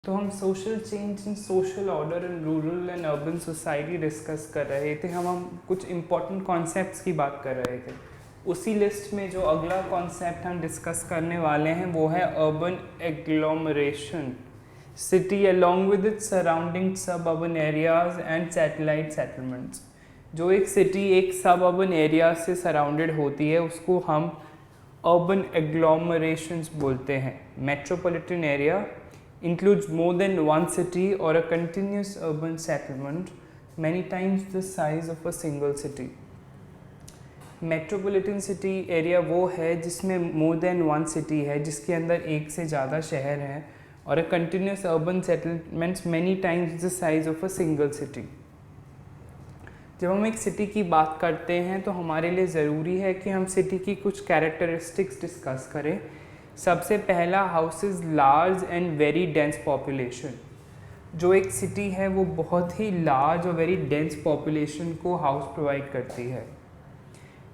तो हम social change in social order in rural and urban society discuss कर रहे थे। हम कुछ इम्पोर्टेंट कॉन्सेप्ट्स की बात कर रहे थे। उसी लिस्ट में जो अगला कॉन्सेप्ट हम डिस्कस करने वाले हैं वो है urban agglomeration, city along with its surrounding suburban areas and satellite settlements. जो एक सिटी एक सब अर्बन एरिया से सराउंडेड होती है उसको हम अर्बन एग्लोमरेशंस बोलते हैं। Metropolitan area includes more than one city or a continuous urban settlement, many times the size of a single city. Metropolitan city area वो है जिसमें मोर देन वन सिटी है, जिसके अंदर एक से ज़्यादा शहर हैं, और a continuous urban settlements many times the size of a single city. जब हम एक सिटी की बात करते हैं तो हमारे लिए ज़रूरी है कि हम सिटी की कुछ कैरेक्टरिस्टिक्स डिस्कस करें। सबसे पहला, houses large and very dense population. जो एक सिटी है वो बहुत ही लार्ज और वेरी डेंस पॉपुलेशन को हाउस प्रोवाइड करती है।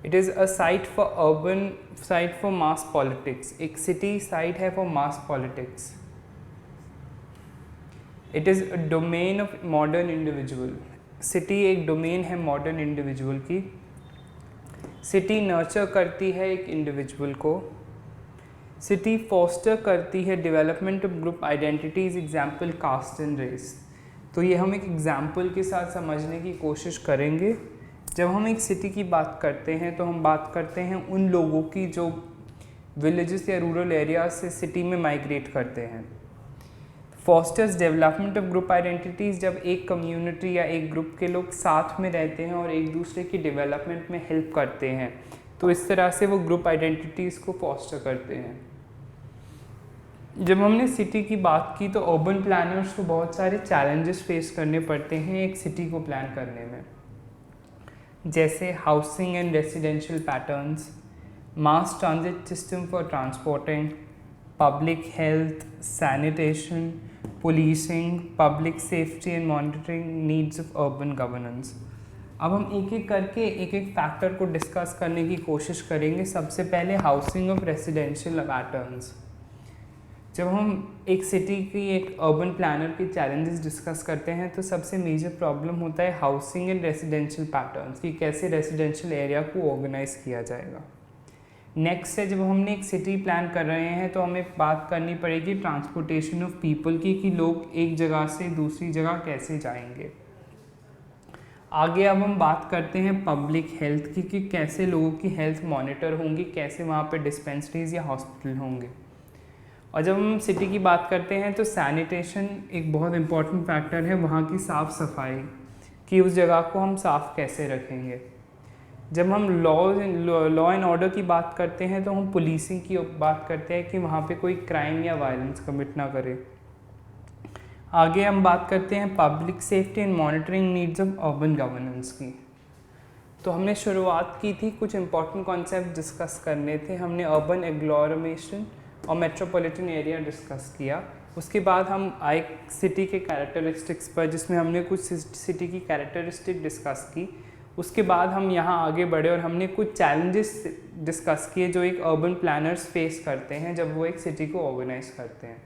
It is a site for urban site for mass politics. एक सिटी साइट है for mass politics. It is a domain of modern individual. City एक डोमेन है मॉडर्न इंडिविजुअल की। City nurture करती है एक इंडिविजुअल को। सिटी फॉस्टर करती है development of group identities, example caste and race. तो ये हम एक एग्जाम्पल के साथ समझने की कोशिश करेंगे। जब हम एक सिटी की बात करते हैं तो हम बात करते हैं उन लोगों की जो विलेजेस या रूरल एरियाज से सिटी में माइग्रेट करते हैं। Fosters development of group identities, जब एक कम्युनिटी या एक ग्रुप के लोग साथ में रहते हैं और एक दूसरे की डेवलपमेंट में हेल्प करते हैं, तो इस तरह से वो ग्रुप आइडेंटिटीज़ को फॉस्टर करते हैं। जब हमने सिटी की बात की तो अर्बन प्लानर्स को बहुत सारे चैलेंजेस फेस करने पड़ते हैं एक सिटी को प्लान करने में, जैसे housing and residential patterns, mass transit system for transporting, public health, sanitation, policing, public safety and monitoring needs of urban governance. अब हम एक एक करके एक एक फैक्टर को डिस्कस करने की कोशिश करेंगे। सबसे पहले हाउसिंग ऑफ रेसिडेंशियल पैटर्न्स। जब हम एक सिटी की एक अर्बन प्लानर की चैलेंजेस डिस्कस करते हैं तो सबसे मेजर प्रॉब्लम होता है हाउसिंग एंड रेसिडेंशियल पैटर्न्स, कि कैसे रेसिडेंशियल एरिया को ऑर्गेनाइज किया जाएगा। नेक्स्ट है, जब हमने एक सिटी प्लान कर रहे हैं तो हमें बात करनी पड़ेगी ट्रांसपोर्टेशन ऑफ पीपल की, कि लोग एक जगह से दूसरी जगह कैसे जाएंगे। आगे अब हम बात करते हैं पब्लिक हेल्थ की, कि कैसे लोगों की हेल्थ मॉनिटर होंगी, कैसे वहाँ पे डिस्पेंसरीज या हॉस्पिटल होंगे। और जब हम सिटी की बात करते हैं तो सैनिटेशन एक बहुत इंपॉर्टेंट फैक्टर है, वहाँ की साफ़ सफाई, कि उस जगह को हम साफ़ कैसे रखेंगे। जब हम लॉ एंड ऑर्डर की बात करते हैं तो हम पुलिसिंग की बात करते हैं, कि वहाँ पे कोई क्राइम या वायलेंस कमिट ना करे। आगे हम बात करते हैं public safety and monitoring needs of urban governance की। तो हमने शुरुआत की थी, कुछ इंपॉर्टेंट कॉन्सेप्ट डिस्कस करने थे। हमने अर्बन एग्लोमरेशन और मेट्रोपॉलिटन एरिया डिस्कस किया। उसके बाद हम आए सिटी के कैरेक्टरिस्टिक्स पर, जिसमें हमने कुछ सिटी की कैरेक्टरिस्टिक डिस्कस की। उसके बाद हम यहाँ आगे बढ़े और हमने कुछ चैलेंजेस डिस्कस किए जो एक अर्बन प्लानर्स फेस करते हैं जब वो एक सिटी को ऑर्गेनाइज करते हैं।